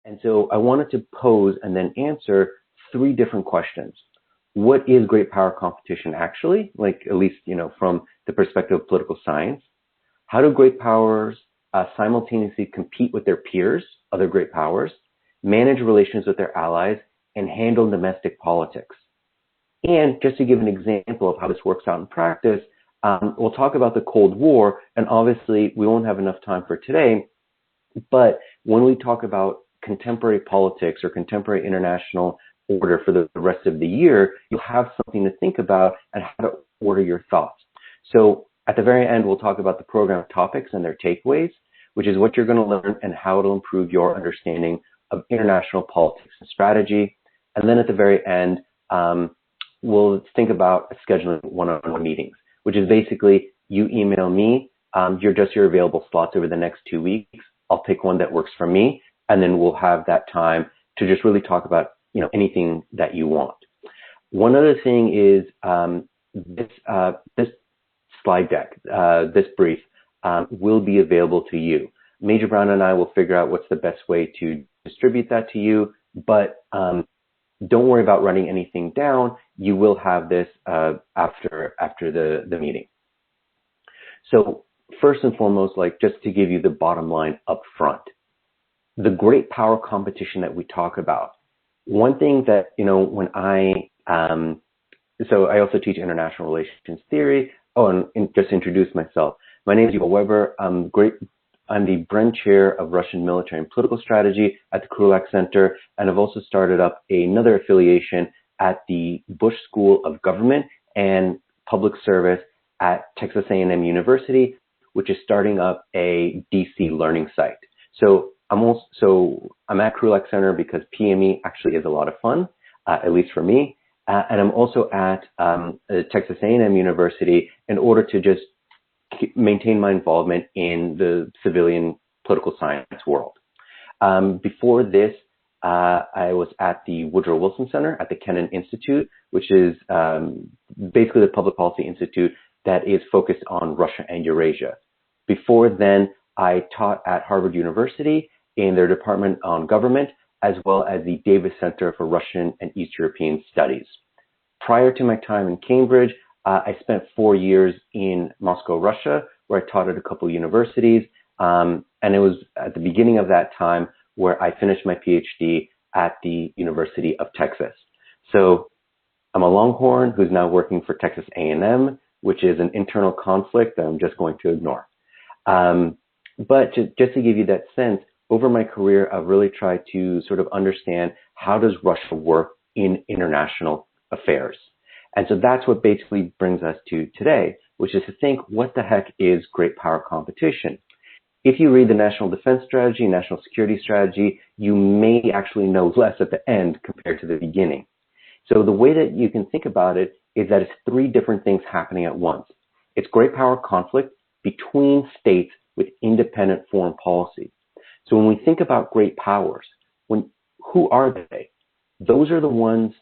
And so I wanted to pose and then answer three different questions. What is great power competition actually? Like, at least, from the perspective of political science. How do great powers simultaneously compete with their peers, other great powers, manage relations with their allies, and handle domestic politics? And just to give an example of how this works out in practice, we'll talk about the Cold War, and obviously we won't have enough time for today, but when we talk about contemporary politics or contemporary international order for the rest of the year, you'll have something to think about and how to order your thoughts. So at the very end, we'll talk about the program topics and their takeaways, which is what you're going to learn and how it'll improve your understanding of international politics and strategy. And then at the very end, we'll think about scheduling one-on-one meetings, which is basically you email me your available slots over the next 2 weeks. I'll pick one that works for me, and then we'll have that time to just really talk about anything that you want. One other thing is this slide deck, this brief, will be available to you. Major Brown and I will figure out what's the best way to distribute that to you, but don't worry about writing anything down. You will have this after the meeting. So first and foremost, just to give you the bottom line up front, the great power competition that we talk about. One thing that, when so I also teach international relations theory. Oh, and just introduce myself. My name is Yuval Weber. I'm the Bren Chair of Russian Military and Political Strategy at the Krulak Center, and I've also started up another affiliation at the Bush School of Government and Public Service at Texas A&M University, which is starting up a DC learning site. So I'm at Krulak Center because PME actually is a lot of fun, at least for me. And I'm also at Texas A&M University in order to just maintain my involvement in the civilian political science world. Before this, I was at the Woodrow Wilson Center at the Kennan Institute, which is basically the public policy institute that is focused on Russia and Eurasia. Before then, I taught at Harvard University in their Department on Government, as well as the Davis Center for Russian and East European Studies. Prior to my time in Cambridge, I spent 4 years in Moscow, Russia, where I taught at a couple universities. And it was at the beginning of that time where I finished my PhD at the University of Texas. So I'm a Longhorn who's now working for Texas A&M, which is an internal conflict that I'm just going to ignore. But just to give you that sense, over my career, I've really tried to sort of understand how does Russia work in international affairs. And so that's what basically brings us to today, which is to think, what the heck is great power competition? If you read the National Defense Strategy, National Security Strategy, you may actually know less at the end compared to the beginning. So the way that you can think about it is that it's three different things happening at once. It's great power conflict between states with independent foreign policy. So when we think about great powers, who are they? Those are the ones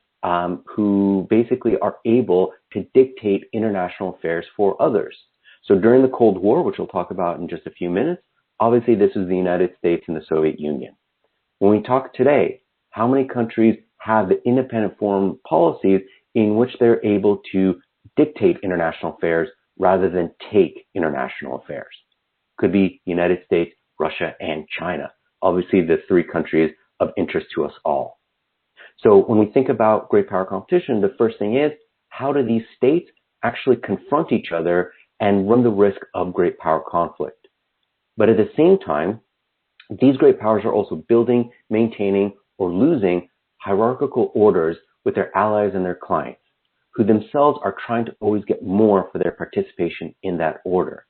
who basically are able to dictate international affairs for others. So during the Cold War, which we'll talk about in just a few minutes, obviously this is the United States and the Soviet Union. When we talk today, how many countries have the independent foreign policies in which they're able to dictate international affairs rather than take international affairs? Could be United States, Russia, and China. Obviously, the three countries of interest to us all. So when we think about great power competition, the first thing is, how do these states actually confront each other and run the risk of great power conflict? But at the same time, these great powers are also building, maintaining, or losing hierarchical orders with their allies and their clients, who themselves are trying to always get more for their participation in that order.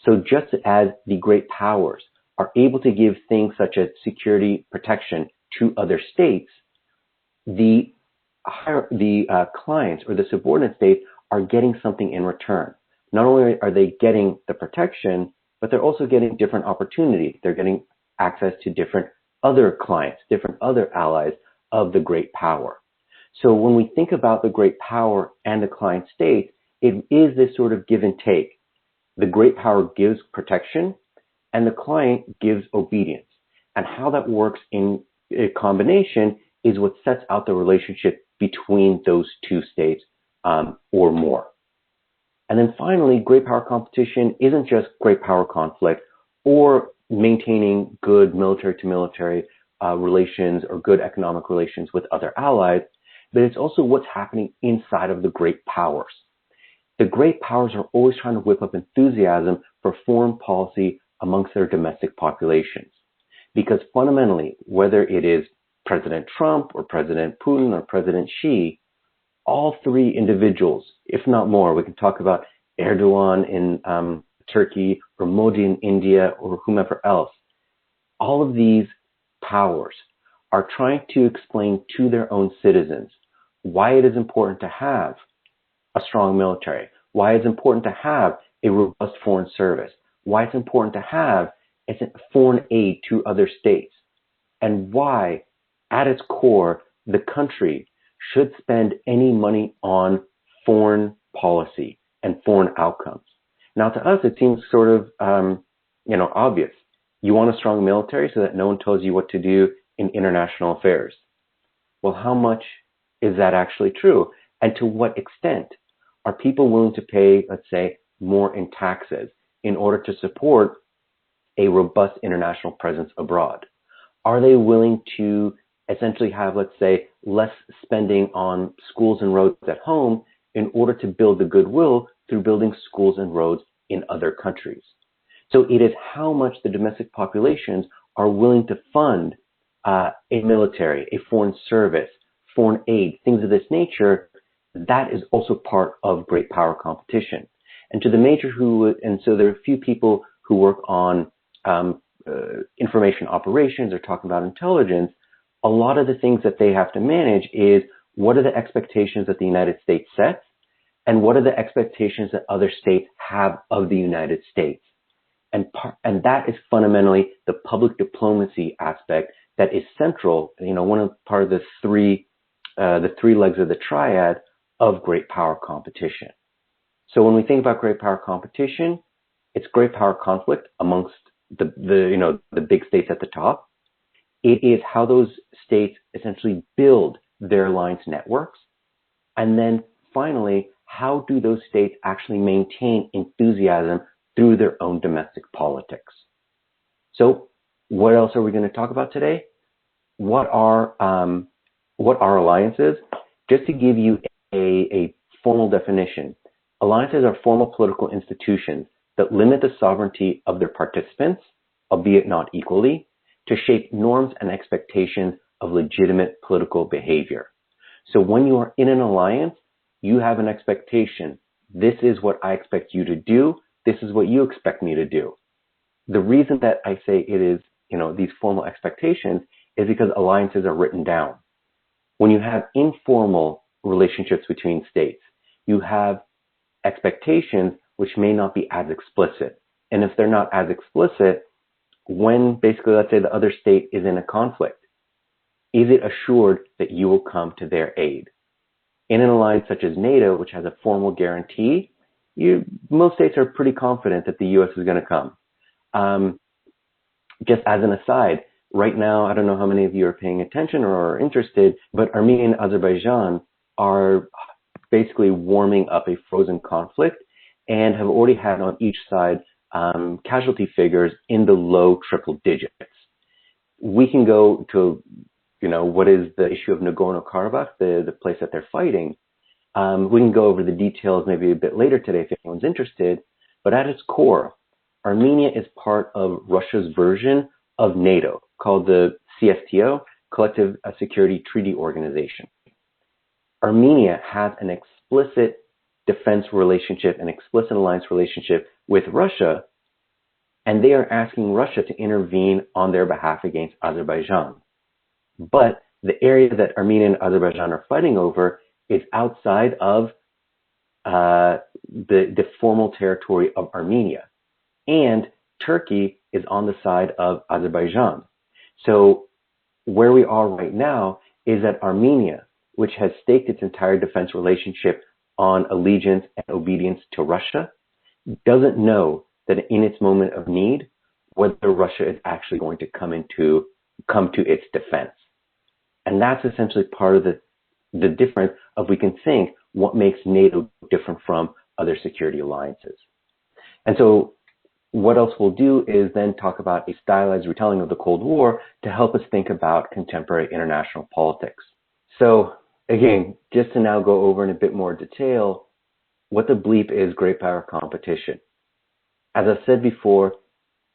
So just as the great powers are able to give things such as security protection to other states, the clients or the subordinate states are getting something in return. Not only are they getting the protection, but they're also getting different opportunities. They're getting access to different other clients, different other allies of the great power. So when we think about the great power and the client state, it is this sort of give and take. The great power gives protection and the client gives obedience. And how that works in combination is what sets out the relationship between those two states or more. And then finally, great power competition isn't just great power conflict or maintaining good military-to-military relations or good economic relations with other allies, but it's also what's happening inside of the great powers. The great powers are always trying to whip up enthusiasm for foreign policy amongst their domestic populations. Because fundamentally, whether it is President Trump or President Putin or President Xi, all three individuals, if not more, we can talk about Erdogan in Turkey or Modi in India or whomever else, all of these powers are trying to explain to their own citizens why it is important to have a strong military, why it's important to have a robust foreign service, why it's important to have foreign aid to other states, and why, at its core, the country should spend any money on foreign policy and foreign outcomes. Now, to us, it seems sort of, obvious. You want a strong military so that no one tells you what to do in international affairs. Well, how much is that actually true? And to what extent are people willing to pay, let's say, more in taxes in order to support a robust international presence abroad? Are they willing to essentially have, let's say, less spending on schools and roads at home in order to build the goodwill through building schools and roads in other countries? So it is how much the domestic populations are willing to fund a military, a foreign service, foreign aid, things of this nature. That is also part of great power competition. And to the major and so there are a few people who work on information operations or talking about intelligence. A lot of the things that they have to manage is what are the expectations that the United States sets and what are the expectations that other states have of the United States. And that is fundamentally the public diplomacy aspect that is central, part of the three legs of the triad of great power competition. So when we think about great power competition, it's great power conflict amongst the big states at the top. It is how those states essentially build their alliance networks. And then finally, how do those states actually maintain enthusiasm through their own domestic politics? So what else are we going to talk about today? What are alliances? Just to give you a formal definition, alliances are formal political institutions that limit the sovereignty of their participants, albeit not equally, to shape norms and expectations of legitimate political behavior. So when you are in an alliance, you have an expectation. This is what I expect you to do. This is what you expect me to do. The reason that I say it is, these formal expectations is because alliances are written down. When you have informal relationships between states, you have expectations which may not be as explicit. And if they're not as explicit, when basically, let's say the other state is in a conflict, is it assured that you will come to their aid? In an alliance such as NATO, which has a formal guarantee, most states are pretty confident that the U.S. is going to come. Just as an aside, right now, I don't know how many of you are paying attention or are interested, but Armenia and Azerbaijan are basically warming up a frozen conflict and have already had on each side casualty figures in the low triple digits. We can go to, what is the issue of Nagorno-Karabakh, the place that they're fighting. We can go over the details maybe a bit later today if anyone's interested. But at its core, Armenia is part of Russia's version of NATO called the CSTO, Collective Security Treaty Organization. Armenia has an explicit defense relationship, an explicit alliance relationship with Russia, and they are asking Russia to intervene on their behalf against Azerbaijan. But the area that Armenia and Azerbaijan are fighting over is outside of the formal territory of Armenia. And Turkey is on the side of Azerbaijan. So where we are right now is that Armenia, which has staked its entire defense relationship on allegiance and obedience to Russia, doesn't know that in its moment of need, whether Russia is actually going to come to its defense. And that's essentially part of the difference of we can think what makes NATO different from other security alliances. And so what else we'll do is then talk about a stylized retelling of the Cold War to help us think about contemporary international politics. So again, just to now go over in a bit more detail, what the bleep is great power competition. As I've said before,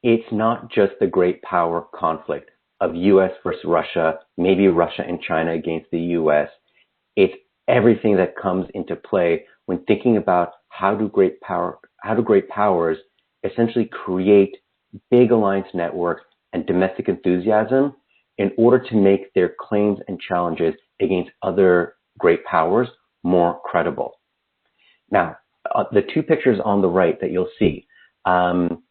it's not just the great power conflict of US versus Russia, maybe Russia and China against the US. It's everything that comes into play when thinking about how do great powers essentially create big alliance networks and domestic enthusiasm in order to make their claims and challenges against other great powers more credible. Now, the two pictures on the right that you'll see, on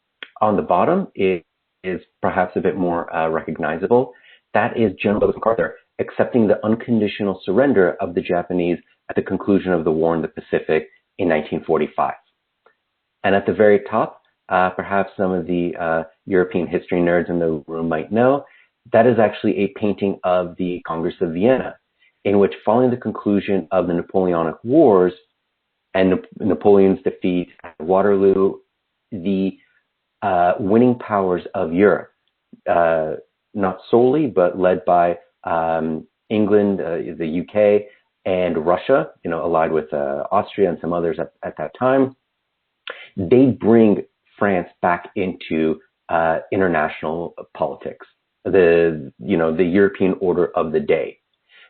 the bottom is perhaps a bit more recognizable. That is General Douglas MacArthur accepting the unconditional surrender of the Japanese at the conclusion of the war in the Pacific in 1945. And at the very top, perhaps some of the European history nerds in the room might know, that is actually a painting of the Congress of Vienna, in which following the conclusion of the Napoleonic Wars and Napoleon's defeat at Waterloo, the winning powers of Europe, not solely, but led by England, the UK, and Russia, allied with Austria and some others at that time, they bring France back into international politics, the European order of the day.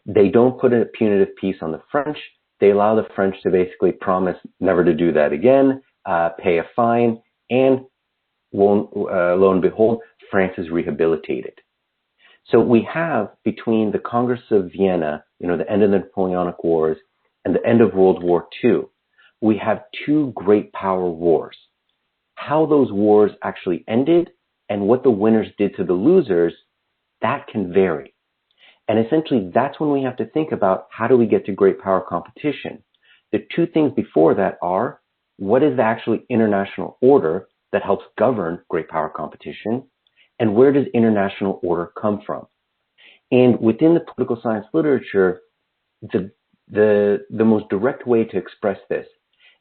They don't put a punitive peace on the French. They allow the French to basically promise never to do that again, pay a fine, and lo and behold, France is rehabilitated. So we have between the Congress of Vienna, the end of the Napoleonic Wars, and the end of World War II, we have two great power wars. How those wars actually ended and what the winners did to the losers, that can vary. And essentially, that's when we have to think about how do we get to great power competition. The two things before that are, what is the actually international order that helps govern great power competition, and where does international order come from? And within the political science literature, the most direct way to express this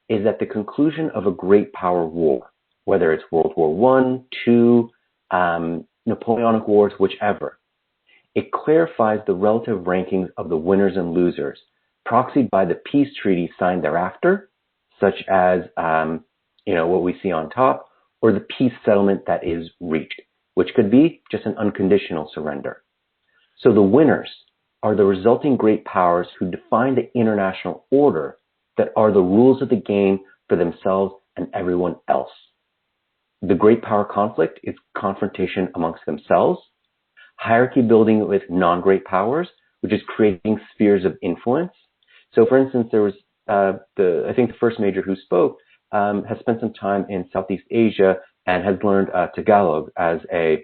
is at the conclusion of a great power war, whether it's World War I, II, Napoleonic Wars, whichever. It clarifies the relative rankings of the winners and losers, proxied by the peace treaties signed thereafter, such as what we see on top, or the peace settlement that is reached, which could be just an unconditional surrender. So the winners are the resulting great powers who define the international order that are the rules of the game for themselves and everyone else. The great power conflict is confrontation amongst themselves, hierarchy building with non-great powers, which is creating spheres of influence. So for instance, there was I think the first major who spoke has spent some time in Southeast Asia and has learned Tagalog as a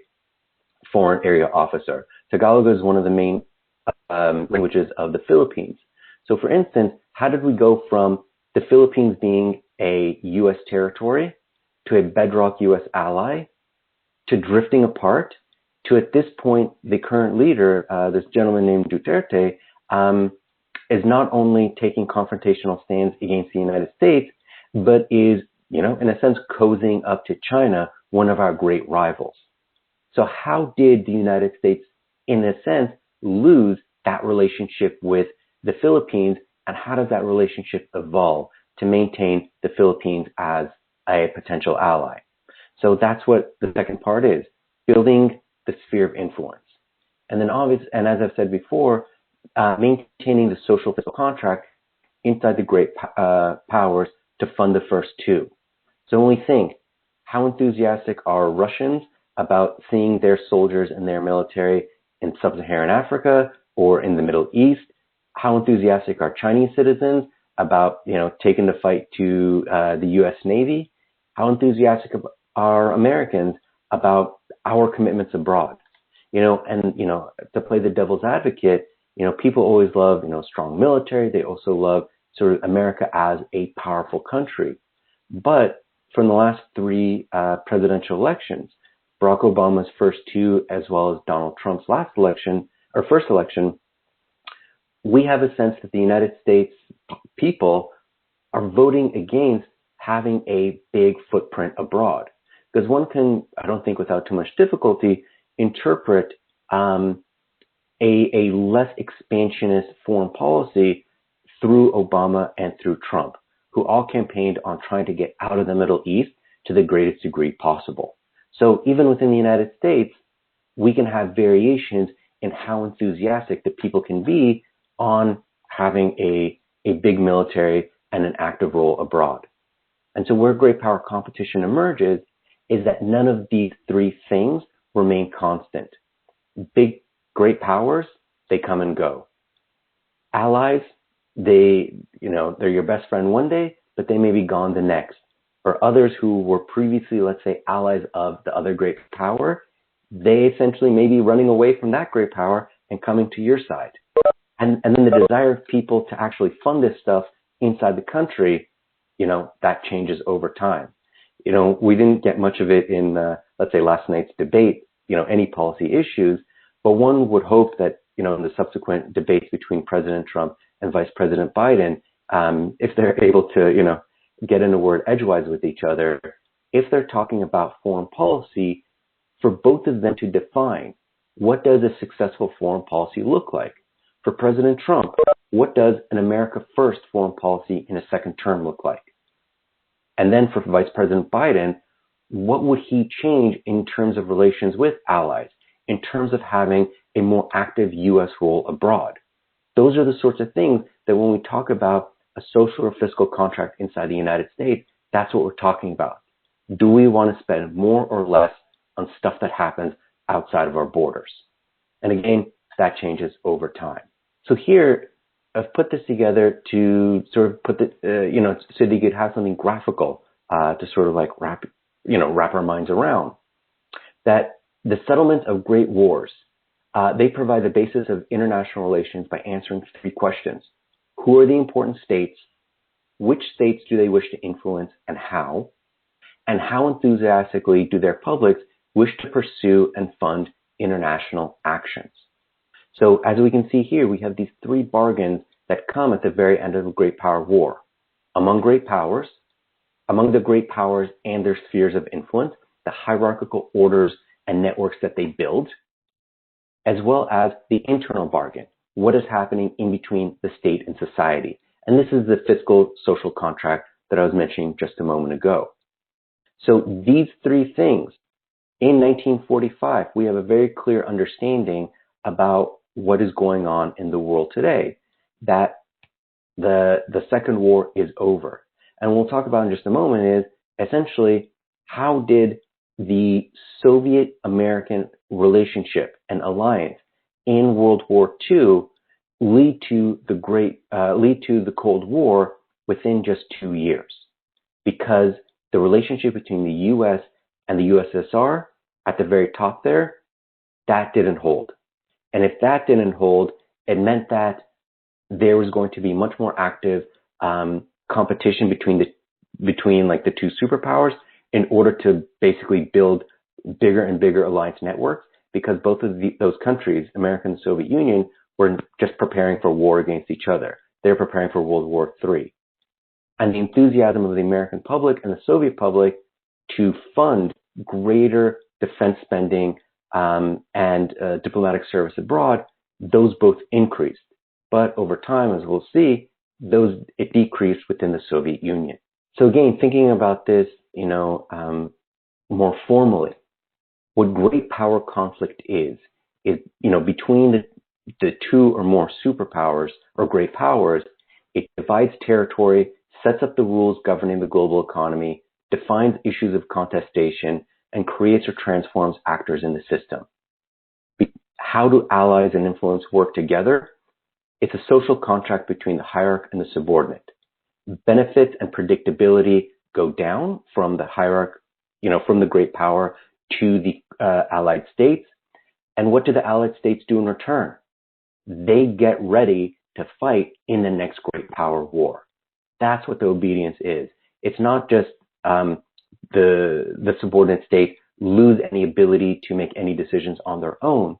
foreign area officer. Tagalog is one of the main languages of the Philippines. So for instance, how did we go from the Philippines being a U.S. territory to a bedrock U.S. ally to drifting apart to, at this point, the current leader, this gentleman named Duterte, is not only taking confrontational stands against the United States, but is, in a sense, cozying up to China, one of our great rivals. So how did the United States, in a sense, lose that relationship with the Philippines, and how does that relationship evolve to maintain the Philippines as a potential ally? So that's what the second part is, building the sphere of influence. And then and as I've said before, maintaining the social fiscal contract inside the great powers to fund the first two. So when we think, how enthusiastic are Russians about seeing their soldiers and their military in sub-Saharan Africa or in the Middle East? How enthusiastic are Chinese citizens about, taking the fight to the U.S. Navy? How enthusiastic are Americans about our commitments abroad? To play the devil's advocate, people always love, strong military. They also love sort of America as a powerful country. But from the last three presidential elections, Barack Obama's first two, as well as Donald Trump's first election, we have a sense that the United States people are voting against having a big footprint abroad. Because one can, I don't think without too much difficulty, interpret a less expansionist foreign policy through Obama and through Trump, who all campaigned on trying to get out of the Middle East to the greatest degree possible. So even within the United States, we can have variations in how enthusiastic the people can be on having a big military and an active role abroad. And so where great power competition emerges is that none of these three things remain constant. Great powers, they come and go. Allies, they're your best friend one day, but they may be gone the next. Or others who were previously, let's say, allies of the other great power, they essentially may be running away from that great power and coming to your side. And then the desire of people to actually fund this stuff inside the country, that changes over time. We didn't get much of it in, let's say, last night's debate, any policy issues, but one would hope that, in the subsequent debates between President Trump and Vice President Biden, if they're able to, get in a word edgewise with each other, if they're talking about foreign policy, for both of them to define what does a successful foreign policy look like. For President Trump, what does an America First foreign policy in a second term look like? And then for Vice President Biden, what would he change in terms of relations with allies, in terms of having a more active U.S. role abroad? Those are the sorts of things that when we talk about a social or fiscal contract inside the United States, that's what we're talking about. Do we want to spend more or less on stuff that happens outside of our borders? And again, that changes over time. So here, I've put this together to sort of put the, so that you could have something graphical to sort of like wrap our minds around. That the settlement of great wars, they provide the basis of international relations by answering three questions. Who are the important states? Which states do they wish to influence and how? And how enthusiastically do their publics wish to pursue and fund international actions? So as we can see here, we have these three bargains that come at the very end of a great power war. Among the great powers and their spheres of influence, the hierarchical orders and networks that they build, as well as the internal bargain, what is happening in between the state and society. And this is the fiscal social contract that I was mentioning just a moment ago. So these three things, in 1945, we have a very clear understanding about what is going on in the world today, that the Second War is over. And we'll talk about in just a moment is essentially how did the Soviet-American relationship and alliance in World War II lead to the Cold War within just 2 years, because the relationship between the U.S. and the USSR at the very top there, that didn't hold. And if that didn't hold, it meant that there was going to be much more active competition between like the two superpowers in order to basically build bigger and bigger alliance networks, because both of those countries, America and the Soviet Union, were just preparing for war against each other. They're preparing for World War III. And the enthusiasm of the American public and the Soviet public to fund greater defense spending and diplomatic service abroad, those both increased. But over time, as we'll see, it decreased within the Soviet Union. So again, thinking about this, more formally, what great power conflict is between the two or more superpowers or great powers, it divides territory, sets up the rules governing the global economy, defines issues of contestation, and creates or transforms actors in the system. How do allies and influence work together? It's a social contract between the hierarch and the subordinate. Benefits and predictability go down from the hierarch, from the great power to the allied states. And what do the allied states do in return? They get ready to fight in the next great power war. That's what the obedience is. It's not just the subordinate states lose any ability to make any decisions on their own,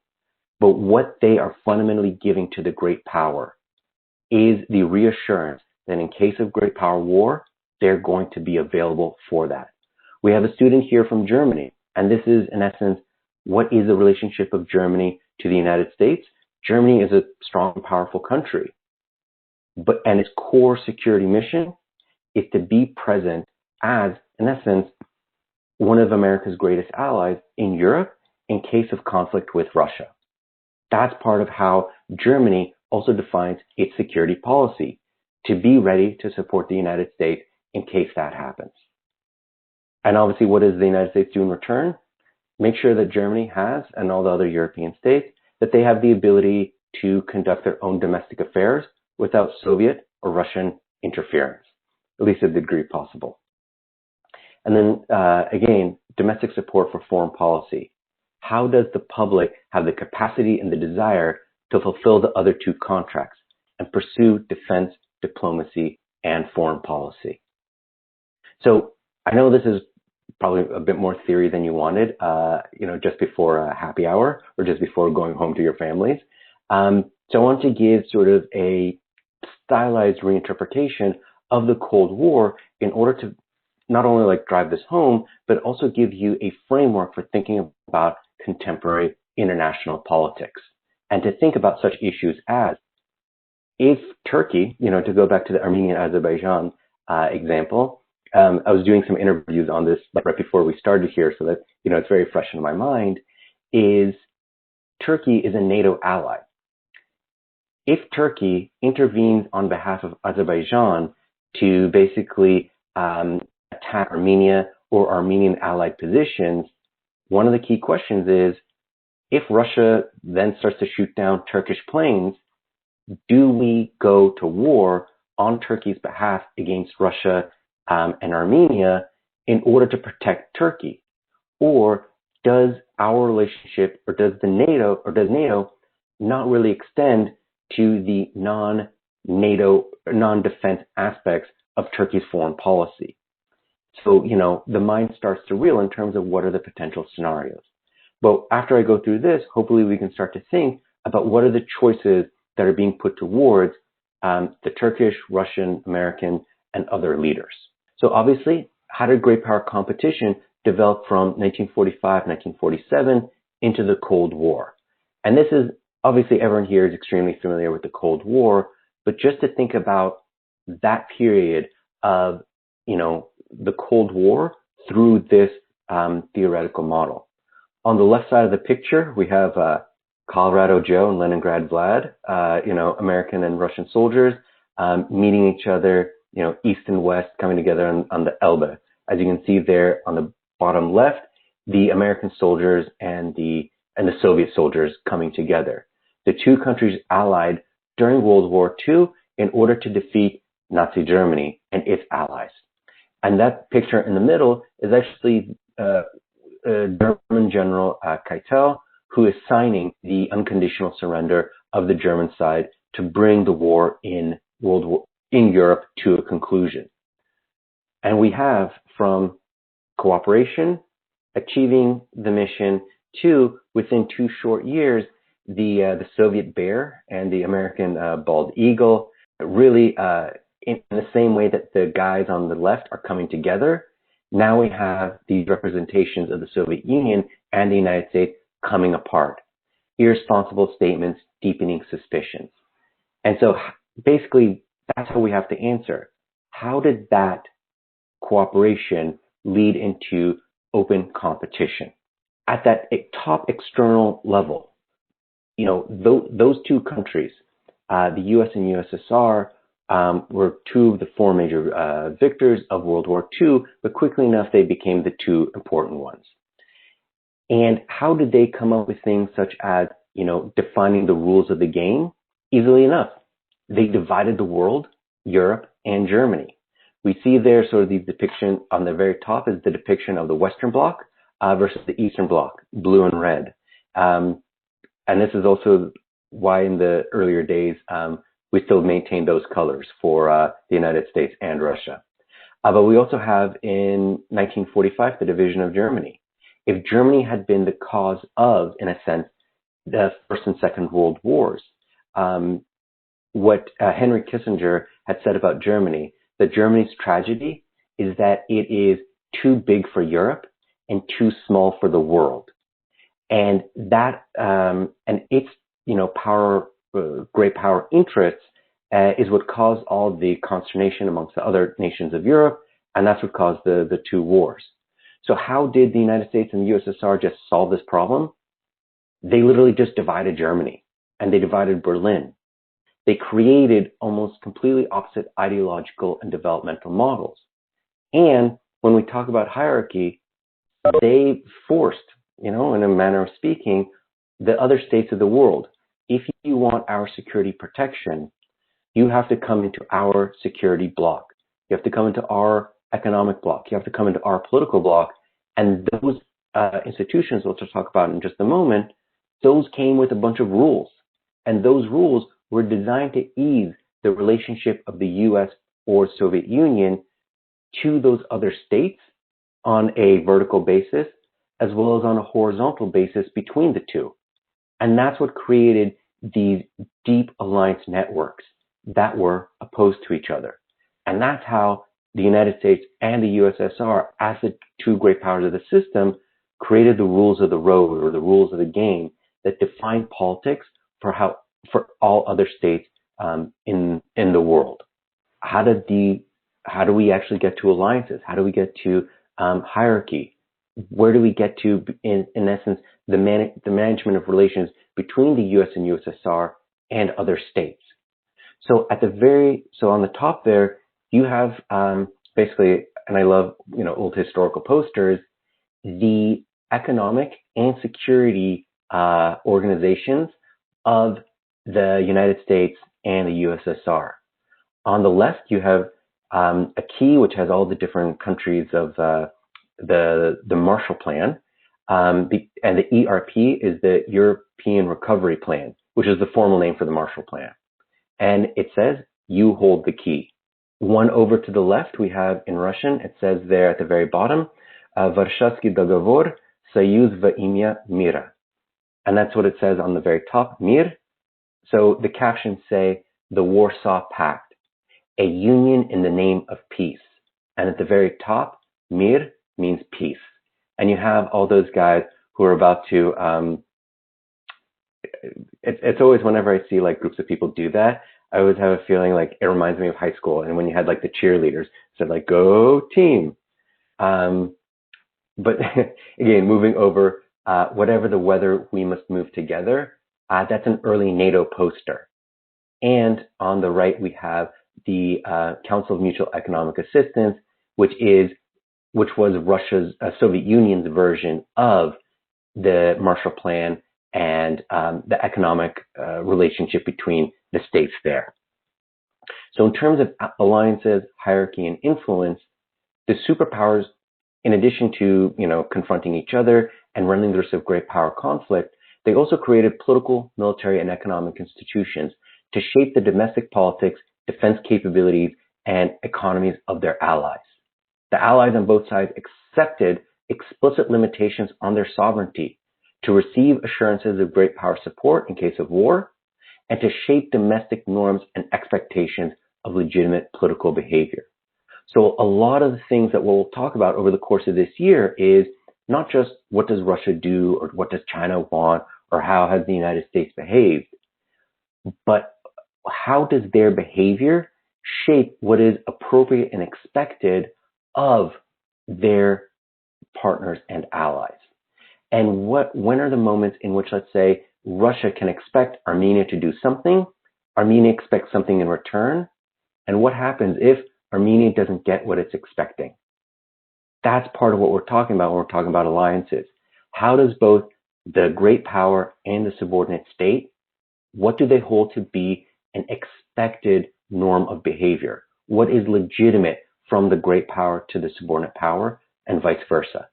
but what they are fundamentally giving to the great power is the reassurance that in case of great power war, they're going to be available for that. We have a student here from Germany, and this is, in essence, what is the relationship of Germany to the United States? Germany is a strong, powerful country, and its core security mission is to be present as, in essence, one of America's greatest allies in Europe in case of conflict with Russia. That's part of how Germany also defines its security policy, to be ready to support the United States in case that happens. And obviously, what does the United States do in return? Make sure that Germany has, and all the other European states, that they have the ability to conduct their own domestic affairs without Soviet or Russian interference, at least to the degree possible. And then, again, domestic support for foreign policy. How does the public have the capacity and the desire to fulfill the other two contracts and pursue defense, diplomacy, and foreign policy? So I know this is probably a bit more theory than you wanted, just before a happy hour or just before going home to your families. So I want to give sort of a stylized reinterpretation of the Cold War in order to not only drive this home, but also give you a framework for thinking about contemporary international politics and to think about such issues as, if Turkey, to go back to the Armenian-Azerbaijan example, I was doing some interviews on this right before we started here, so that, it's very fresh in my mind, is Turkey is a NATO ally. If Turkey intervenes on behalf of Azerbaijan to basically attack Armenia or Armenian allied positions, one of the key questions is, if Russia then starts to shoot down Turkish planes, do we go to war on Turkey's behalf against Russia and Armenia in order to protect Turkey? Or does our relationship, or does NATO not really extend to the non-NATO, non-defense aspects of Turkey's foreign policy? So, the mind starts to reel in terms of what are the potential scenarios. But after I go through this, hopefully we can start to think about what are the choices that are being put towards the Turkish, Russian, American, and other leaders. So obviously, how did great power competition develop from 1945, 1947 into the Cold War? And this is, obviously everyone here is extremely familiar with the Cold War, but just to think about that period of, the Cold War through this theoretical model. On the left side of the picture, we have Colorado Joe and Leningrad Vlad, American and Russian soldiers meeting each other, east and west, coming together on the Elbe. As you can see there on the bottom left, the American soldiers and the Soviet soldiers coming together. The two countries allied during World War II in order to defeat Nazi Germany and its allies. And that picture in the middle is actually German General Keitel, who is signing the unconditional surrender of the German side to bring the war in Europe to a conclusion. And we have from cooperation, achieving the mission, to within 2 short years, the Soviet bear and the American bald eagle, really in the same way that the guys on the left are coming together. Now we have these representations of the Soviet Union and the United States coming apart. Irresponsible statements, deepening suspicions. And so basically, that's how we have to answer. How did that cooperation lead into open competition? At that top external level, those two countries, the US and USSR, were two of the 4 major victors of World War II, but quickly enough, they became the 2 important ones. And how did they come up with things such as, defining the rules of the game? Easily enough. They divided the world, Europe, and Germany. We see there sort of the depiction on the very top is the depiction of the Western Bloc versus the Eastern Bloc, blue and red. And this is also why in the earlier days, we still maintain those colors for the United States and Russia. But we also have in 1945, the division of Germany. If Germany had been the cause of, in a sense, the First and Second World Wars, what Henry Kissinger had said about Germany, that Germany's tragedy is that it is too big for Europe and too small for the world. And that, and its, power, great power interests is what caused all the consternation amongst the other nations of Europe, and that's what caused the two wars. So how did the United States and the USSR just solve this problem? They literally just divided Germany, and they divided Berlin. They created almost completely opposite ideological and developmental models. And when we talk about hierarchy, they forced, in a manner of speaking, the other states of the world. If you want our security protection, you have to come into our security bloc. You have to come into our economic bloc. You have to come into our political bloc. And those institutions, which I'll talk about in just a moment, those came with a bunch of rules. And those rules were designed to ease the relationship of the US or Soviet Union to those other states on a vertical basis, as well as on a horizontal basis between the two. And that's what created these deep alliance networks that were opposed to each other. And that's how the United States and the USSR, as the two great powers of the system, created the rules of the road, or the rules of the game, that defined politics for all other states in the world. How do we actually get to alliances? How do we get to hierarchy? Where do we get to, in essence, the management of relations between the US and USSR and other states? So on the top there, you have basically, and I love old historical posters, the economic and security organizations of the United States and the USSR. On the left, you have a key which has all the different countries of the Marshall Plan, and the ERP is the European Recovery Plan, which is the formal name for the Marshall Plan. And it says, you hold the key. One over to the left, we have in Russian, it says there at the very bottom, Varshavsky Dogovor, Soyuz во имя мира. And that's what it says on the very top, Mir. So the captions say, the Warsaw Pact, a union in the name of peace. And at the very top, Mir means peace. And you have all those guys who are about to, it's always whenever I see like groups of people do that, I always have a feeling like it reminds me of high school. And when you had like the cheerleaders, said like, go team. But again, moving over, whatever the weather, we must move together. That's an early NATO poster. And on the right, we have the Council of Mutual Economic Assistance, which was Russia's, Soviet Union's version of the Marshall Plan and the economic relationship between the states there. So in terms of alliances, hierarchy, and influence, the superpowers, in addition to confronting each other and running the risk of great power conflict, they also created political, military, and economic institutions to shape the domestic politics, defense capabilities, and economies of their allies. The allies on both sides accepted explicit limitations on their sovereignty to receive assurances of great power support in case of war, and to shape domestic norms and expectations of legitimate political behavior. So a lot of the things that we'll talk about over the course of this year is not just what does Russia do or what does China want or how has the United States behaved, but how does their behavior shape what is appropriate and expected of their partners and allies? And when are the moments in which, let's say, Russia can expect Armenia to do something, Armenia expects something in return, and what happens if Armenia doesn't get what it's expecting? That's part of what we're talking about when we're talking about alliances. How does both the great power and the subordinate state, what do they hold to be an expected norm of behavior? What is legitimate from the great power to the subordinate power and vice versa?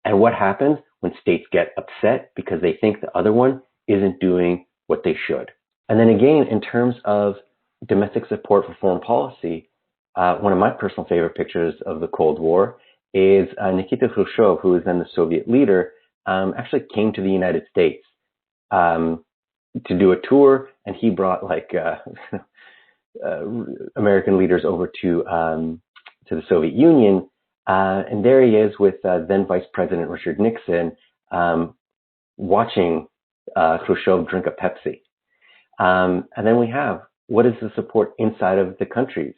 And what happens when states get upset because they think the other one isn't doing what they should? And then again, in terms of domestic support for foreign policy, one of my personal favorite pictures of the Cold War is Nikita Khrushchev, who was then the Soviet leader, actually came to the United States to do a tour and he brought American leaders over to the Soviet Union, and there he is with then Vice President Richard Nixon watching Khrushchev drink a Pepsi. And then we have, what is the support inside of the countries?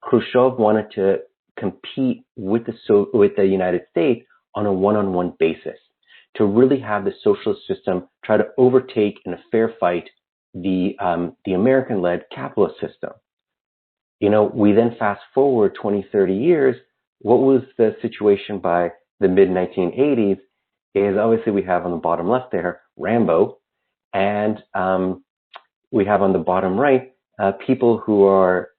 Khrushchev wanted to compete with the United States on a one-on-one basis, to really have the socialist system try to overtake in a fair fight the American-led capitalist system. We then fast forward 20, 30 years. What was the situation by the mid-1980s is obviously we have on the bottom left there, Rambo, and we have on the bottom right, people who are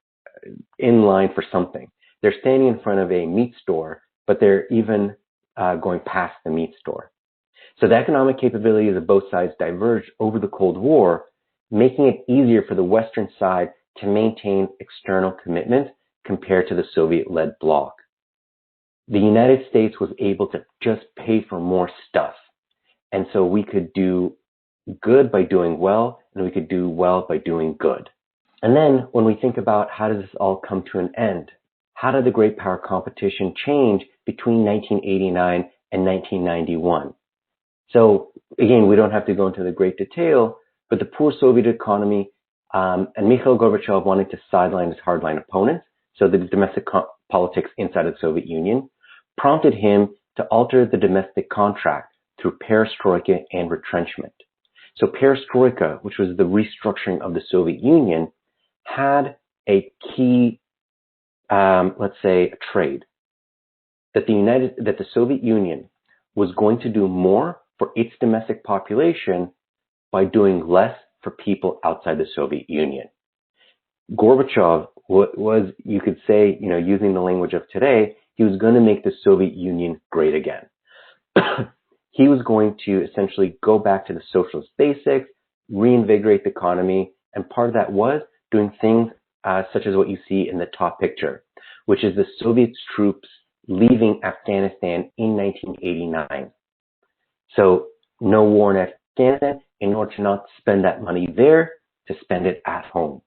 in line for something. They're standing in front of a meat store, but they're even going past the meat store. So the economic capabilities of both sides diverged over the Cold War, making it easier for the Western side to maintain external commitment compared to the Soviet-led bloc. The United States was able to just pay for more stuff. And so we could do good by doing well, and we could do well by doing good. And then when we think about how does this all come to an end, how did the great power competition change between 1989 and 1991? So again, we don't have to go into the great detail, but the poor Soviet economy and Mikhail Gorbachev wanting to sideline his hardline opponents, so the domestic politics inside of the Soviet Union, prompted him to alter the domestic contract through perestroika and retrenchment. So perestroika, which was the restructuring of the Soviet Union, had a key, let's say, a trade that the Soviet Union was going to do more for its domestic population by doing less for people outside the Soviet Union. Gorbachev was, you could say, using the language of today, he was going to make the Soviet Union great again. He was going to essentially go back to the socialist basics, reinvigorate the economy, and part of that was doing things such as what you see in the top picture, which is the Soviet troops leaving Afghanistan in 1989. So no war in Afghanistan, in order to not spend that money there, to spend it at home.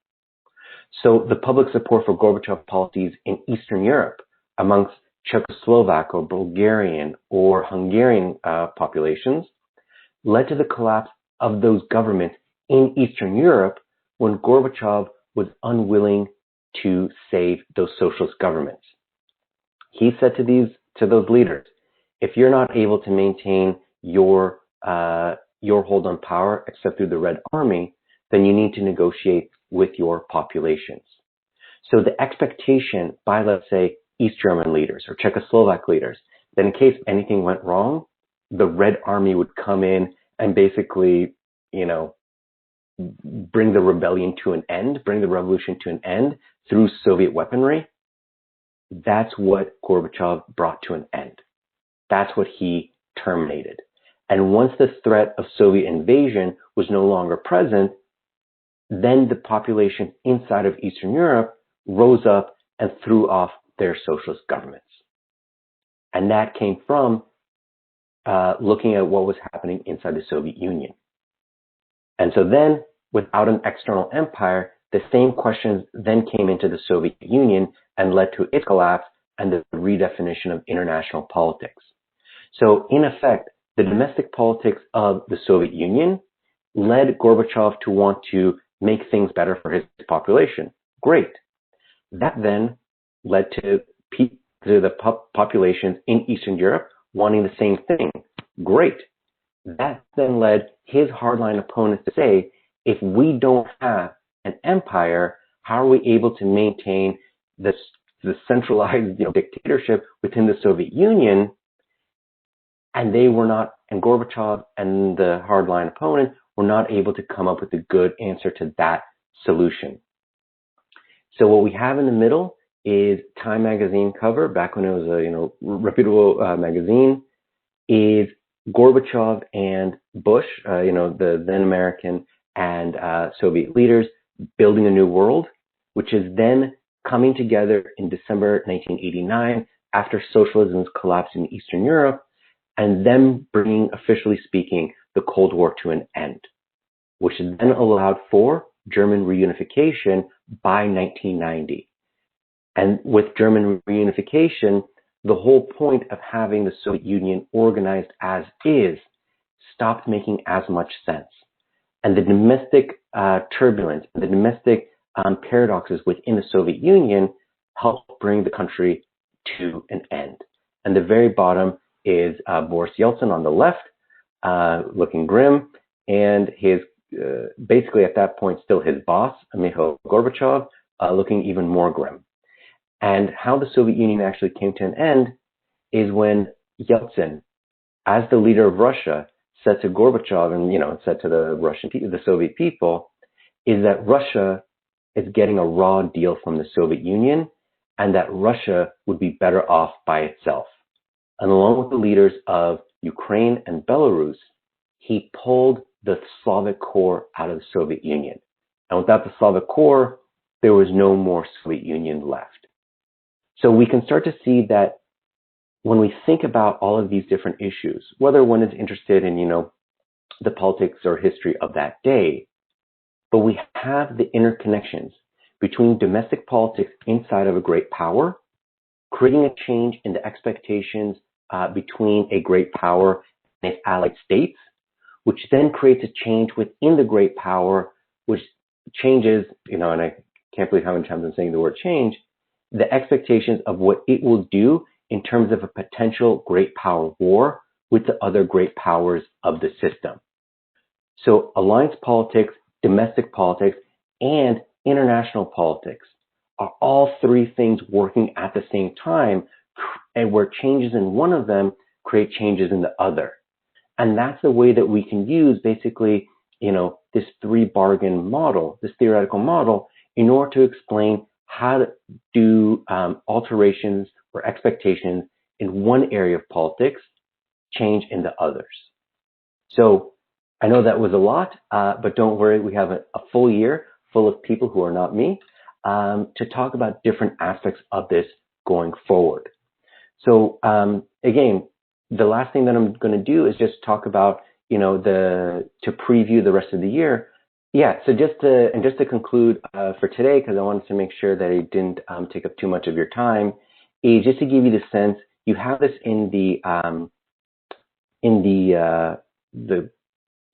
So the public support for Gorbachev policies in Eastern Europe amongst Czechoslovak or Bulgarian or Hungarian populations led to the collapse of those governments in Eastern Europe when Gorbachev was unwilling to save those socialist governments. He said to those leaders, if you're not able to maintain your hold on power except through the Red Army, then you need to negotiate with your populations. So the expectation by, let's say, East German leaders or Czechoslovak leaders, that in case anything went wrong, the Red Army would come in and basically, bring the rebellion to an end, bring the revolution to an end through Soviet weaponry. That's what Gorbachev brought to an end. That's what he terminated. And once the threat of Soviet invasion was no longer present, then the population inside of Eastern Europe rose up and threw off their socialist governments. And that came from looking at what was happening inside the Soviet Union. And so then, without an external empire, the same questions then came into the Soviet Union and led to its collapse and the redefinition of international politics. So in effect, the domestic politics of the Soviet Union led Gorbachev to want to make things better for his population. Great. That then led to the populations in Eastern Europe wanting the same thing. Great. That then led his hardline opponents to say, if we don't have an empire, how are we able to maintain the centralized dictatorship within the Soviet Union? And they were not, and Gorbachev and the hardline opponent were not able to come up with a good answer to that solution. So what we have in the middle is Time magazine cover, back when it was a reputable magazine, is Gorbachev and Bush, the then American and Soviet leaders building a new world, which is then coming together in December 1989 after socialism's collapse in Eastern Europe, and them bringing, officially speaking, the Cold War to an end, which then allowed for German reunification by 1990. And with German reunification, the whole point of having the Soviet Union organized as is stopped making as much sense. And the domestic turbulence, the domestic paradoxes within the Soviet Union helped bring the country to an end. And the very bottom is Boris Yeltsin on the left, looking grim, and his basically at that point still his boss, Mikhail Gorbachev, looking even more grim. And how the Soviet Union actually came to an end is when Yeltsin, as the leader of Russia, said to Gorbachev and said to the Soviet people, is that Russia is getting a raw deal from the Soviet Union, and that Russia would be better off by itself. And along with the leaders of Ukraine and Belarus, he pulled the Slavic core out of the Soviet Union. And without the Slavic core, there was no more Soviet Union left. So we can start to see that when we think about all of these different issues, whether one is interested in, the politics or history of that day, but we have the interconnections between domestic politics inside of a great power, creating a change in the expectations between a great power and its allied states, which then creates a change within the great power, which changes, and I can't believe how many times I'm saying the word change, the expectations of what it will do in terms of a potential great power war with the other great powers of the system. So alliance politics, domestic politics, and international politics are all three things working at the same time, and where changes in one of them create changes in the other. And that's the way that we can use basically, this three bargain model, this theoretical model, in order to explain how to do alterations or expectations in one area of politics change in the others. So I know that was a lot, but don't worry, we have a full year full of people who are not me to talk about different aspects of this going forward. So again, the last thing that I'm going to do is just talk about, to preview the rest of the year. Yeah, so just to conclude for today, because I wanted to make sure that I didn't take up too much of your time, is just to give you the sense, you have this in the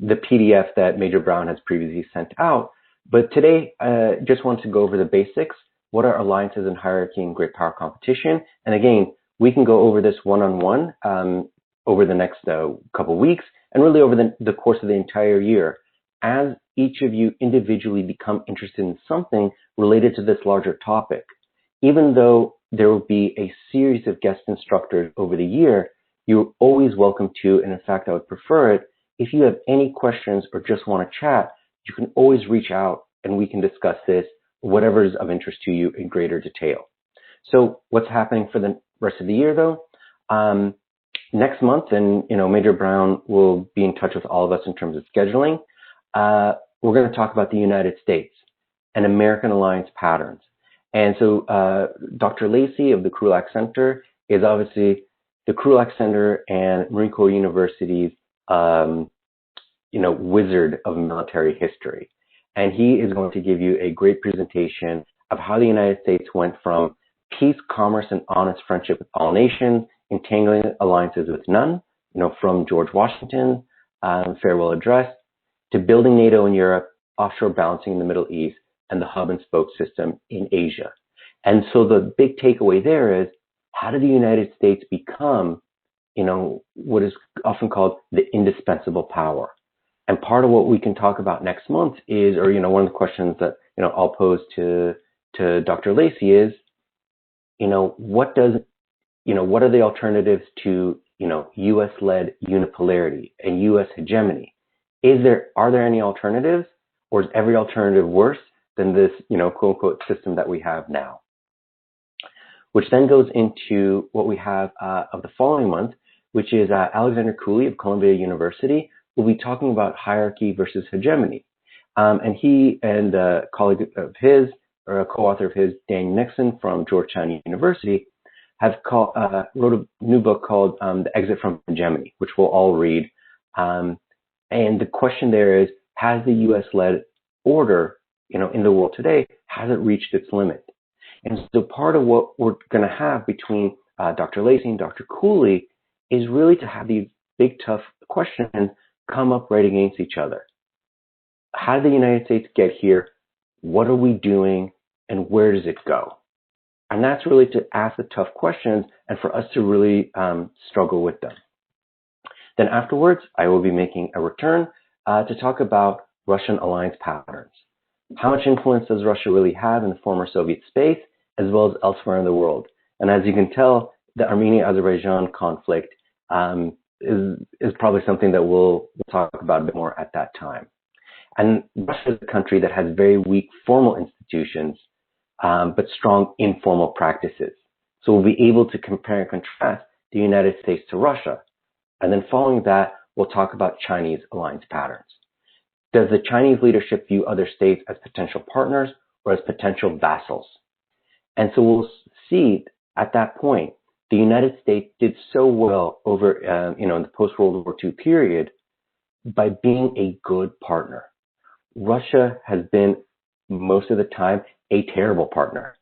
PDF that Major Brown has previously sent out. But today, just want to go over the basics. What are alliances and hierarchy in great power competition? And again, we can go over this one-on-one over the next couple weeks, and really over the course of the entire year, as each of you individually become interested in something related to this larger topic. Even though there will be a series of guest instructors over the year, you're always welcome to, and in fact, I would prefer it, if you have any questions or just want to chat, you can always reach out and we can discuss this, whatever is of interest to you in greater detail. So what's happening for the rest of the year though? Next month, and Major Brown will be in touch with all of us in terms of scheduling. We're going to talk about the United States and American alliance patterns. And so Dr. Lacey of the Krulak Center is obviously the Krulak Center and Marine Corps University's wizard of military history. And he is going to give you a great presentation of how the United States went from peace, commerce, and honest friendship with all nations, entangling alliances with none, from George Washington, farewell address, to building NATO in Europe, offshore balancing in the Middle East, and the hub and spoke system in Asia. And so the big takeaway there is, how did the United States become, what is often called the indispensable power? And part of what we can talk about next month is, or, one of the questions that, I'll pose to Dr. Lacey is, what are the alternatives to, U.S.-led unipolarity and U.S. hegemony? Are there any alternatives, or is every alternative worse than this, quote unquote system that we have now? Which then goes into what we have of the following month, which is Alexander Cooley of Columbia University will be talking about hierarchy versus hegemony. And he and a colleague of his, or a co-author of his, Dan Nixon from Georgetown University, have wrote a new book called The Exit from Hegemony, which we'll all read. And the question there is, has the U.S.-led order in the world today hasn't reached its limit. And so part of what we're going to have between Dr. Lacey and Dr. Cooley is really to have these big, tough questions come up right against each other. How did the United States get here? What are we doing? And where does it go? And that's really to ask the tough questions and for us to really struggle with them. Then afterwards, I will be making a return to talk about Russian alliance patterns. How much influence does Russia really have in the former Soviet space, as well as elsewhere in the world? And as you can tell, the Armenia-Azerbaijan conflict is probably something that we'll talk about a bit more at that time. And Russia is a country that has very weak formal institutions, but strong informal practices. So we'll be able to compare and contrast the United States to Russia. And then following that, we'll talk about Chinese alliance patterns. Does the Chinese leadership view other states as potential partners or as potential vassals? And so we'll see at that point, the United States did so well over, in the post-World War II period by being a good partner. Russia has been, most of the time, a terrible partner.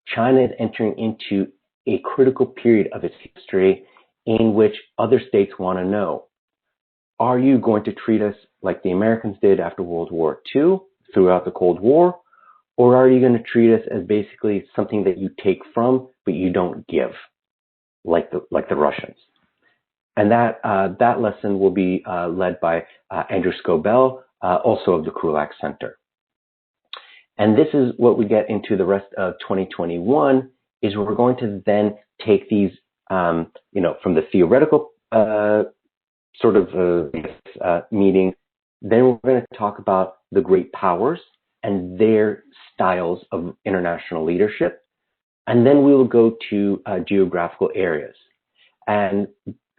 China is entering into a critical period of its history in which other states want to know, are you going to treat us like the Americans did after World War II, throughout the Cold War, or are you going to treat us as basically something that you take from, but you don't give, like the Russians? And that lesson will be led by Andrew Scobell, also of the Krulak Center. And this is what we get into the rest of 2021, is we're going to then take these, from the theoretical meeting, then we're going to talk about the great powers and their styles of international leadership. And then we will go to geographical areas. And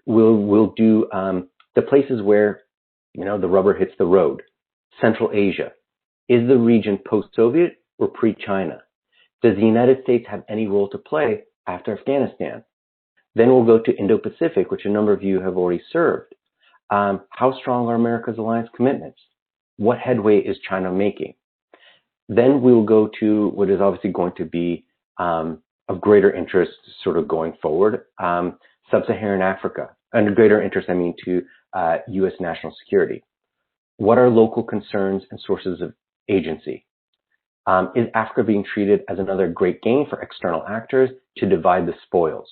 we'll do the places where, the rubber hits the road. Central Asia. Is the region post-Soviet or pre-China? Does the United States have any role to play after Afghanistan? Then we'll go to Indo-Pacific, which a number of you have already served. How strong are America's alliance commitments? What headway is China making? Then we will go to what is obviously going to be of greater interest sort of going forward, Sub-Saharan Africa. And greater interest, to U.S. national security. What are local concerns and sources of agency? Is Africa being treated as another great game for external actors to divide the spoils?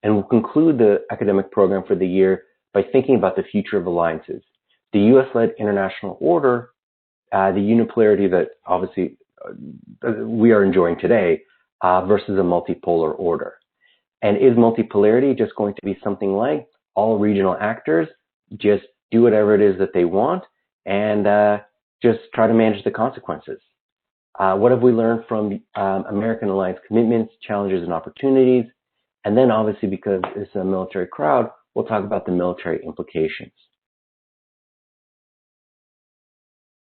And we'll conclude the academic program for the year by thinking about the future of alliances. The U.S.-led international order, the unipolarity that obviously we are enjoying today, versus a multipolar order. And is multipolarity just going to be something like all regional actors just do whatever it is that they want and just try to manage the consequences? What have we learned from American alliance commitments, challenges, and opportunities? And then obviously, because it's a military crowd, we'll talk about the military implications.